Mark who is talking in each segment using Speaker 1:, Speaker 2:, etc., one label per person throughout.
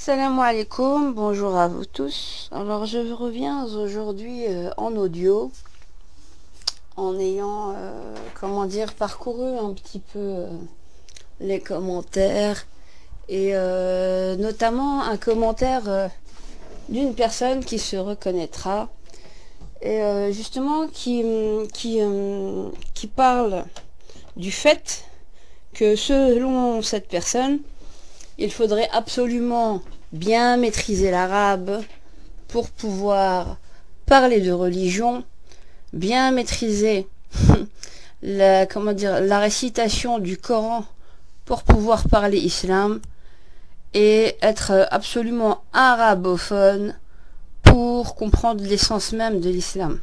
Speaker 1: Salam alaikum, bonjour à vous tous. Alors je reviens aujourd'hui en audio en ayant, parcouru un petit peu les commentaires et notamment un commentaire d'une personne qui se reconnaîtra et justement qui parle du fait que selon cette personne, il faudrait absolument bien maîtriser l'arabe pour pouvoir parler de religion, bien maîtriser la récitation du Coran pour pouvoir parler islam et être absolument arabophone pour comprendre l'essence même de l'islam.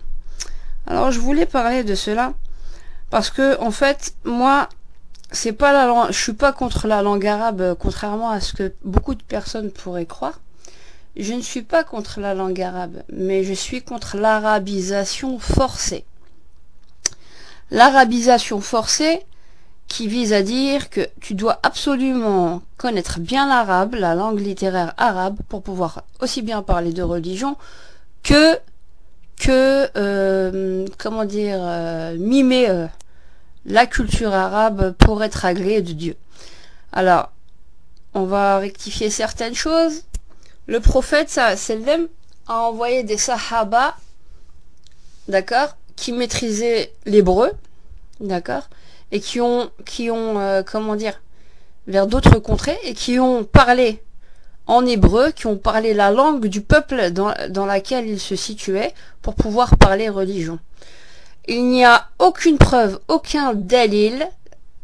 Speaker 1: Alors je voulais parler de cela parce que en fait moi c'est pas la langue, je suis pas contre la langue arabe, contrairement à ce que beaucoup de personnes pourraient croire. Je ne suis pas contre la langue arabe, mais je suis contre l'arabisation forcée. L'arabisation forcée qui vise à dire que tu dois absolument connaître bien l'arabe, la langue littéraire arabe, pour pouvoir aussi bien parler de religion que mimer la culture arabe pour être agréé de Dieu. Alors, on va rectifier certaines choses. Le prophète, sallam, a envoyé des sahaba, d'accord, qui maîtrisaient l'hébreu, d'accord, et qui ont vers d'autres contrées, et qui ont parlé en hébreu, qui ont parlé la langue du peuple dans laquelle ils se situaient, pour pouvoir parler religion. Il n'y a aucune preuve, aucun dalil,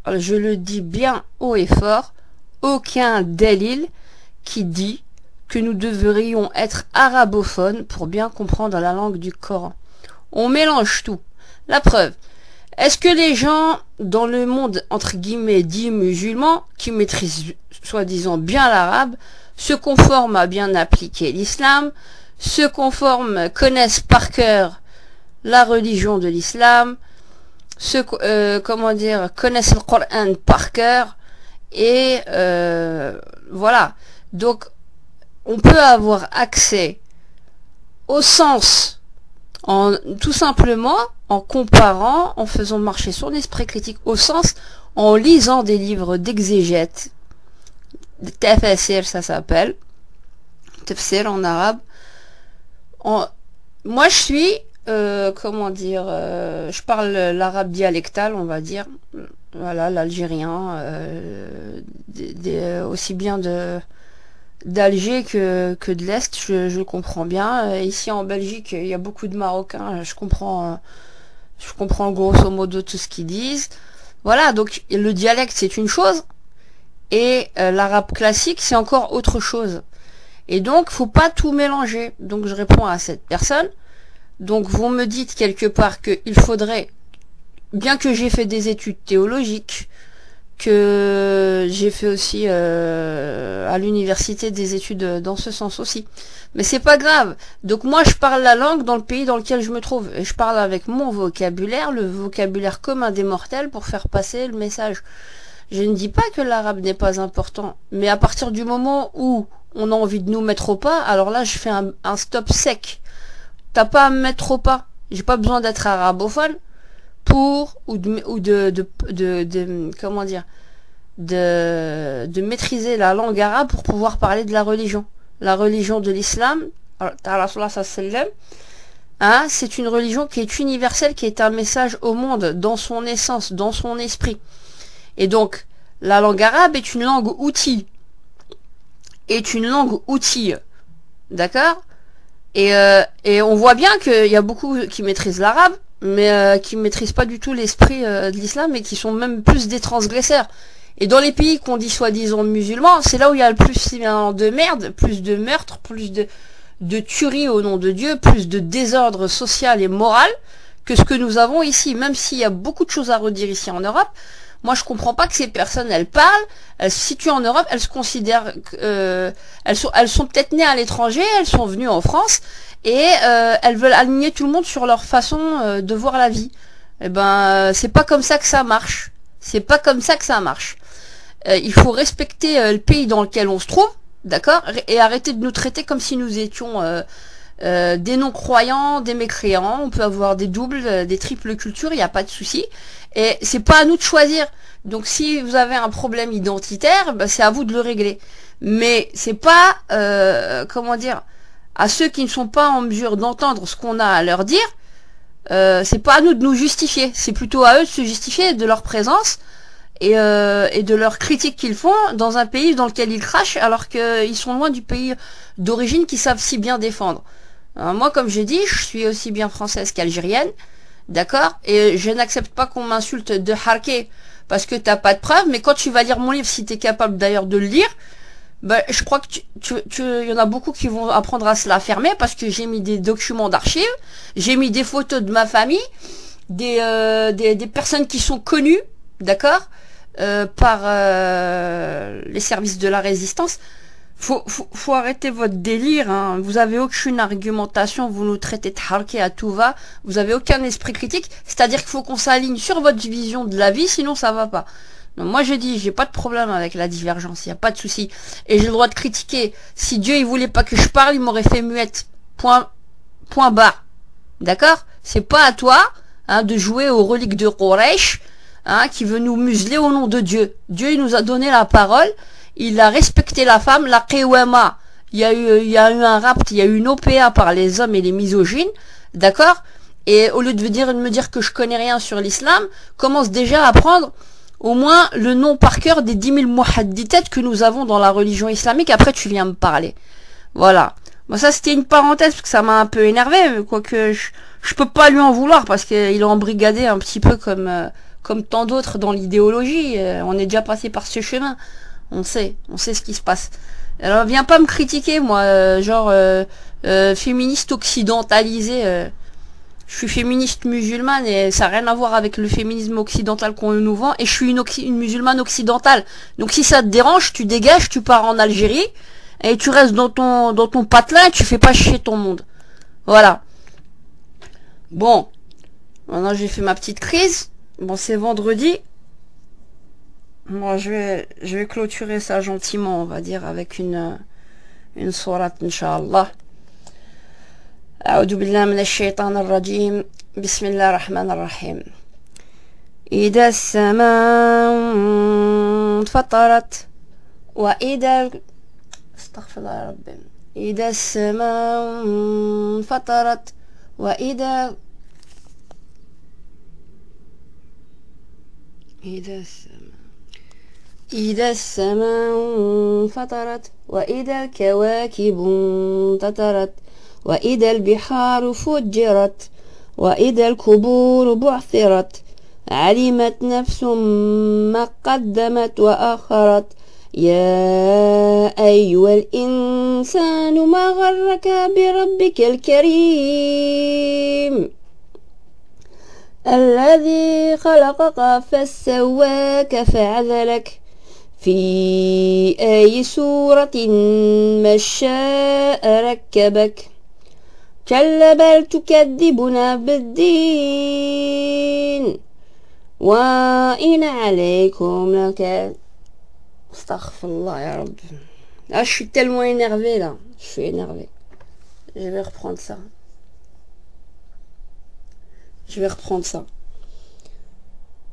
Speaker 1: je le dis bien haut et fort, aucun dalil qui dit que nous devrions être arabophones pour bien comprendre la langue du Coran. On mélange tout. La preuve, est-ce que les gens dans le monde, entre guillemets, dit musulmans, qui maîtrisent soi-disant bien l'arabe, se conforment à bien appliquer l'islam, se conforment, connaissent par cœur la religion de l'islam, connaissent le Coran par cœur, et voilà. Donc, on peut avoir accès au sens tout simplement en comparant, en faisant marcher son esprit critique au sens, en lisant des livres d'exégète, de tafsir, ça s'appelle, tafsir en arabe. Moi, je suis je parle l'arabe dialectal, on va dire, voilà, l'algérien, aussi bien d'Alger que de l'Est, je comprends bien. Ici en Belgique, il y a beaucoup de Marocains, je comprends grosso modo tout ce qu'ils disent. Voilà, donc le dialecte c'est une chose, et l'arabe classique c'est encore autre chose. Et donc, faut pas tout mélanger. Donc je réponds à cette personne. Donc vous me dites quelque part qu'il faudrait, bien que j'ai fait des études théologiques, que j'ai fait aussi à l'université des études dans ce sens aussi, mais c'est pas grave. Donc moi je parle la langue dans le pays dans lequel je me trouve, et je parle avec mon vocabulaire, le vocabulaire commun des mortels, pour faire passer le message. Je ne dis pas que l'arabe n'est pas important, mais à partir du moment où on a envie de nous mettre au pas, alors là je fais un stop sec. T'as pas à me mettre au pas. J'ai pas besoin d'être arabophone pour de maîtriser la langue arabe pour pouvoir parler de la religion. La religion de l'islam, hein, c'est une religion qui est universelle, qui est un message au monde, dans son essence, dans son esprit. Et donc, la langue arabe est une langue outil. D'accord ? Et on voit bien qu'il y a beaucoup qui maîtrisent l'arabe, mais qui maîtrisent pas du tout l'esprit de l'islam, et qui sont même plus des transgresseurs. Et dans les pays qu'on dit soi-disant musulmans, c'est là où il y a le plus de merde, plus de meurtres, plus de tueries au nom de Dieu, plus de désordre social et moral que ce que nous avons ici. Même s'il y a beaucoup de choses à redire ici en Europe, moi je comprends pas que ces personnes, elles parlent, elles se situent en Europe, elles se considèrent, elles sont peut-être nées à l'étranger, elles sont venues en France, et elles veulent aligner tout le monde sur leur façon de voir la vie. Eh ben, c'est pas comme ça que ça marche. C'est pas comme ça que ça marche. Il faut respecter le pays dans lequel on se trouve, d'accord? Et arrêtez de nous traiter comme si nous étions des non-croyants, des mécréants. On peut avoir des doubles, des triples cultures, il n'y a pas de souci. Et c'est pas à nous de choisir. Donc si vous avez un problème identitaire, bah, c'est à vous de le régler. Mais c'est pas, comment dire, à ceux qui ne sont pas en mesure d'entendre ce qu'on a à leur dire, c'est pas à nous de nous justifier. C'est plutôt à eux de se justifier de leur présence et de leurs critiques qu'ils font dans un pays dans lequel ils crachent alors qu'ils sont loin du pays d'origine qu'ils savent si bien défendre. Alors moi, comme j'ai dit, je suis aussi bien française qu'algérienne, d'accord? Et je n'accepte pas qu'on m'insulte de harké parce que t'as pas de preuves, mais quand tu vas lire mon livre, si t'es capable d'ailleurs de le lire, ben, je crois que y en a beaucoup qui vont apprendre à se la fermer parce que j'ai mis des documents d'archives, j'ai mis des photos de ma famille, des personnes qui sont connues, d'accord, par les services de la résistance. Faut arrêter votre délire, hein. Vous avez aucune argumentation, vous nous traitez de harké à tout va, vous avez aucun esprit critique, c'est-à-dire qu'il faut qu'on s'aligne sur votre vision de la vie, sinon ça va pas. Donc moi je dis, j'ai pas de problème avec la divergence, il n'y a pas de souci. Et j'ai le droit de critiquer. Si Dieu il voulait pas que je parle, il m'aurait fait muette. Point barre. D'accord? C'est pas à toi, hein, de jouer aux reliques de Quraysh, hein, qui veut nous museler au nom de Dieu. Dieu il nous a donné la parole, il a respecté la femme, la qiwama. Il y a eu un rapt, il y a eu une OPA par les hommes et les misogynes, d'accord? Et au lieu de me dire que je connais rien sur l'islam, commence déjà à prendre au moins le nom par cœur des 10 000 muhaddithat que nous avons dans la religion islamique. Après, tu viens me parler. Voilà. Bon, ça, c'était une parenthèse, parce que ça m'a un peu énervé, quoique je peux pas lui en vouloir, parce qu'il est embrigadé un petit peu comme tant d'autres dans l'idéologie. On est déjà passé par ce chemin. On sait ce qui se passe. Alors, viens pas me critiquer, moi, féministe occidentalisé. Je suis féministe musulmane et ça n'a rien à voir avec le féminisme occidental qu'on nous vend. Et je suis une musulmane occidentale. Donc si ça te dérange, tu dégages, tu pars en Algérie et tu restes dans ton patelin et tu fais pas chier ton monde. Voilà. Bon. Maintenant j'ai fait ma petite crise. Bon, c'est vendredi. Moi je vais clôturer ça gentiment, on va dire, avec une sourate, Inch'Allah. أعوذ بالله من الشيطان الرجيم بسم الله الرحمن الرحيم إذا السماء انفطرت وإذا استغفر الله يا رب إذا السماء انفطرت وإذا السماء انفطرت وإذا الكواكب انتثرت وإذا البحار فجرت وإذا القبور بعثرت علمت نفس ما قدمت وأخرت يا أيها الإنسان ما غرك بربك الكريم الذي خلقك فسواك فعدلك في أي سورة ما شاء ركبك كلا بل تكذبون بالدين وإن عليكم لك Astaghfirullah ya Rabbi. Ah, je suis tellement énervée là. Je suis énervée. Je vais reprendre ça.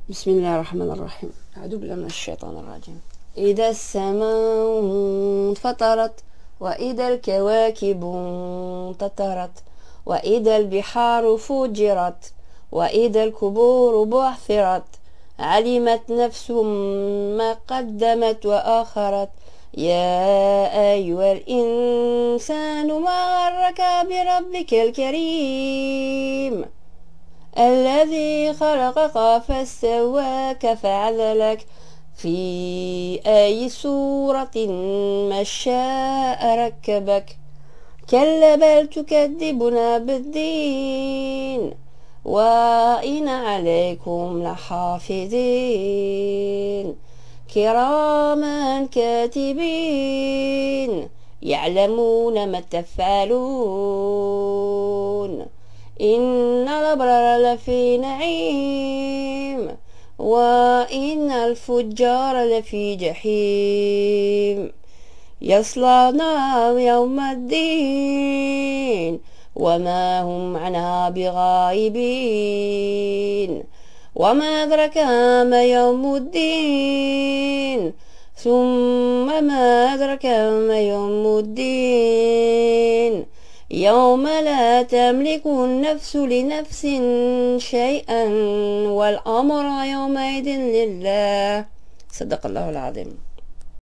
Speaker 1: Bismillah ar-Rahman ar-Rahim. A'udhu billahi minash shaitanir rajim. إذا السماء انفطرت وإذا الكواكب انتثرت وإذا البحار فجرت وإذا القبور بعثرت علمت نفس ما قدمت وآخرت يا أيها الإنسان ما غرك بربك الكريم الذي خلقك فسواك فعدلك في أي سورة ما شاء ركبك كلا بل تكذبون بالدين وإن عليكم لحافظين كراما كاتبين يعلمون ما تفعلون إن الأبرار لفي نعيم وإن الفجار لفي جحيم يصلونها يوم الدين وما هم عنها بغائبين وما أدرك ما يوم الدين ثم ما أدرك ما يوم الدين يوم لا تملك النفس لنفس شيئا والأمر يومئذ لله. صدق الله العظيم.